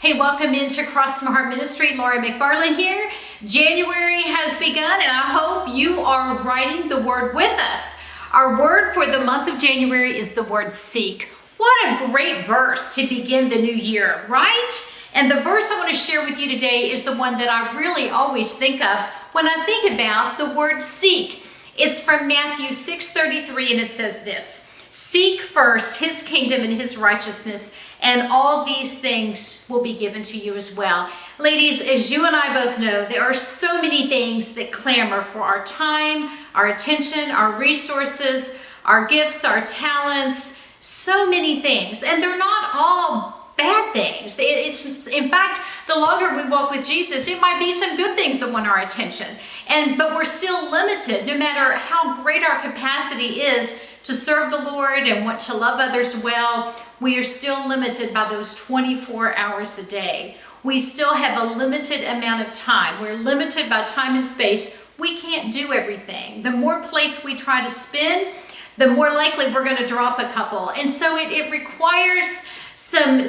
Hey, welcome into Cross My Heart Ministry. Laura McFarland here. January has begun and I hope you are writing the word with us. Our word for the month of January is the word seek. What a great verse to begin the new year, right? And the verse I want to share with you today is the one that I really always think of when I think about the word seek. It's from Matthew 6:33 and it says this: "Seek first his kingdom and his righteousness, and all these things will be given to you as well." Ladies, as you and I both know, there are so many things that clamor for our time, our attention, our resources, our gifts, our talents, so many things. And they're not all bad things. It's in fact, the longer we walk with Jesus, it might be some good things that want our attention. But we're still limited, no matter how great our capacity is to serve the Lord and want to love others well. We are still limited by those 24 hours a day. We still have a limited amount of time. We're limited by time and space. We can't do everything. The more plates we try to spin, the more likely we're going to drop a couple. And so it requires some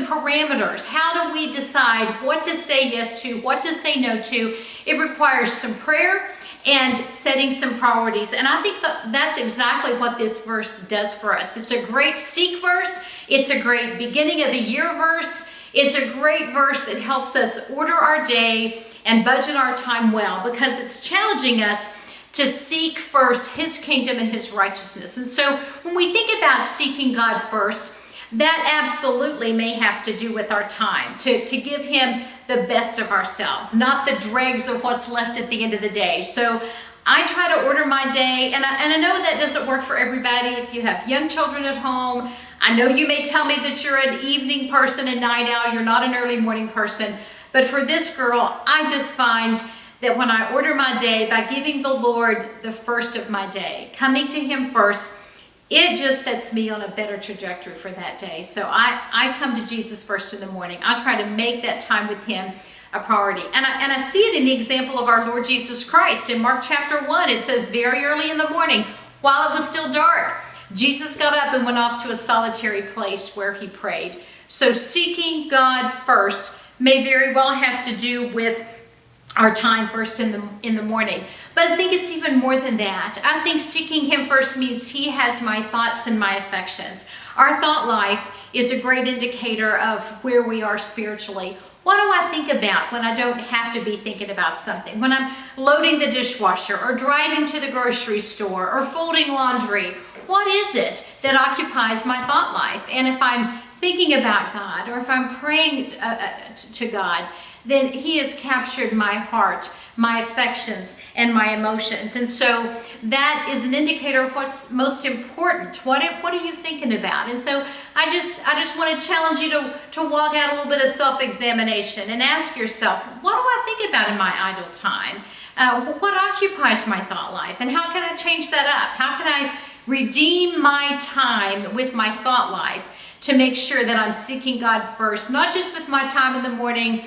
parameters. How do we decide what to say yes to, what to say no to? It requires some prayer and setting some priorities. And I think that's exactly what this verse does for us. It's a great seek verse. It's a great beginning of the year verse. It's a great verse that helps us order our day and budget our time well, because it's challenging us to seek first his kingdom and his righteousness. And so when we think about seeking God first, that absolutely may have to do with our time, to give him the best of ourselves, not the dregs of what's left at the end of the day. So I try to order my day, and I know that doesn't work for everybody. If you have young children at home, I know you may tell me that you're an evening person and night owl, you're not an early morning person. But for this girl, I just find that when I order my day by giving the Lord the first of my day, coming to him first, it just sets me on a better trajectory for that day. So I come to Jesus first in the morning. I try to make that time with him a priority. And I see it in the example of our Lord Jesus Christ. In Mark chapter 1, it says, very early in the morning, while it was still dark, Jesus got up and went off to a solitary place where he prayed. So seeking God first may very well have to do with our time first in the morning. But I think it's even more than that. I think seeking him first means he has my thoughts and my affections. Our thought life is a great indicator of where we are spiritually. What do I think about when I don't have to be thinking about something? When I'm loading the dishwasher or driving to the grocery store or folding laundry, what is it that occupies my thought life? And if I'm thinking about God, or if I'm praying to God, then he has captured my heart, my affections, and my emotions. And so that is an indicator of what's most important. What are you thinking about? And so I just want to challenge you to walk out a little bit of self-examination and ask yourself, what do I think about in my idle time? What occupies my thought life? And how can I change that up? How can I redeem my time with my thought life to make sure that I'm seeking God first, not just with my time in the morning,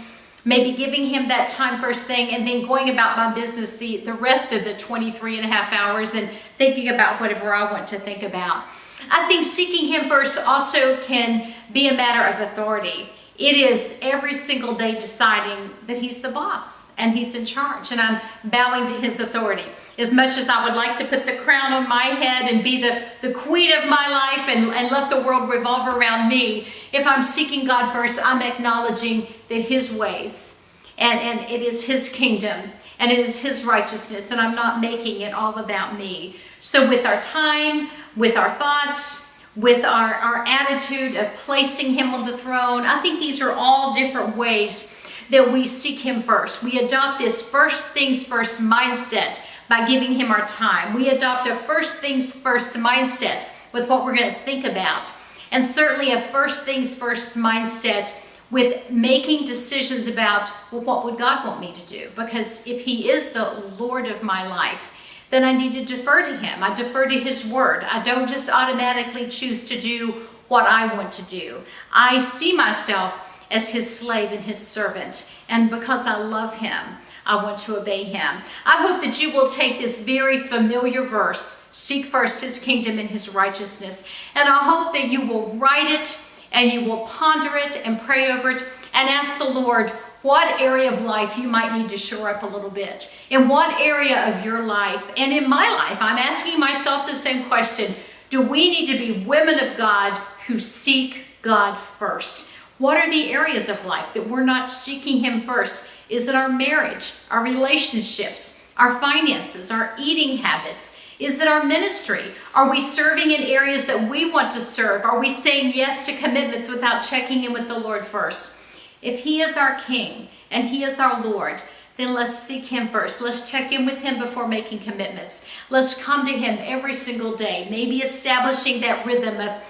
maybe giving him that time first thing and then going about my business the rest of the 23 and a half hours and thinking about whatever I want to think about. I think seeking him first also can be a matter of authority. It is every single day deciding that he's the boss and he's in charge, and I'm bowing to his authority. As much as I would like to put the crown on my head and be the queen of my life and let the world revolve around me, if I'm seeking God first, I'm acknowledging that his ways and it is his kingdom and it is his righteousness, and I'm not making it all about me. So with our time, with our thoughts, with our attitude of placing him on the throne, I think these are all different ways that we seek him first. We adopt this first things first mindset by giving him our time. We adopt a first things first mindset with what we're going to think about. And certainly a first things first mindset with making decisions about, well, what would God want me to do? Because if he is the Lord of my life, then I need to defer to him. I defer to his word. I don't just automatically choose to do what I want to do. I see myself as his slave and his servant. And because I love him, I want to obey him. I hope that you will take this very familiar verse, seek first his kingdom and his righteousness, and I hope that you will write it and you will ponder it and pray over it and ask the Lord what area of life you might need to shore up a little bit. In what area of your life, and in my life, I'm asking myself the same question. Do we need to be women of God who seek God first? What are the areas of life that we're not seeking Him first? Is it our marriage, our relationships, our finances, our eating habits? Is it our ministry? Are we serving in areas that we want to serve? Are we saying yes to commitments without checking in with the Lord first? If He is our King and He is our Lord, then let's seek Him first. Let's check in with Him before making commitments. Let's come to Him every single day, maybe establishing that rhythm of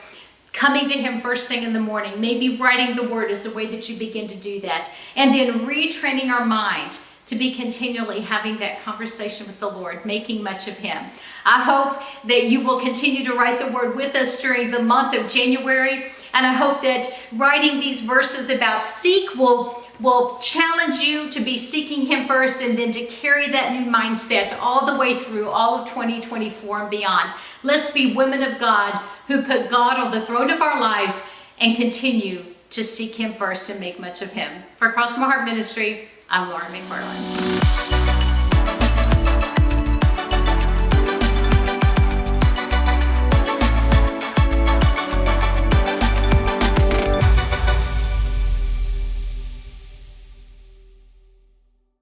coming to Him first thing in the morning. Maybe writing the Word is a way that you begin to do that. And then retraining our mind to be continually having that conversation with the Lord, making much of Him. I hope that you will continue to write the Word with us during the month of January. And I hope that writing these verses about seek will challenge you to be seeking Him first, and then to carry that new mindset all the way through all of 2024 and beyond. Let's be women of God who put God on the throne of our lives and continue to seek Him first and make much of Him. For Cross My Heart Ministry, I'm Laura McFarland.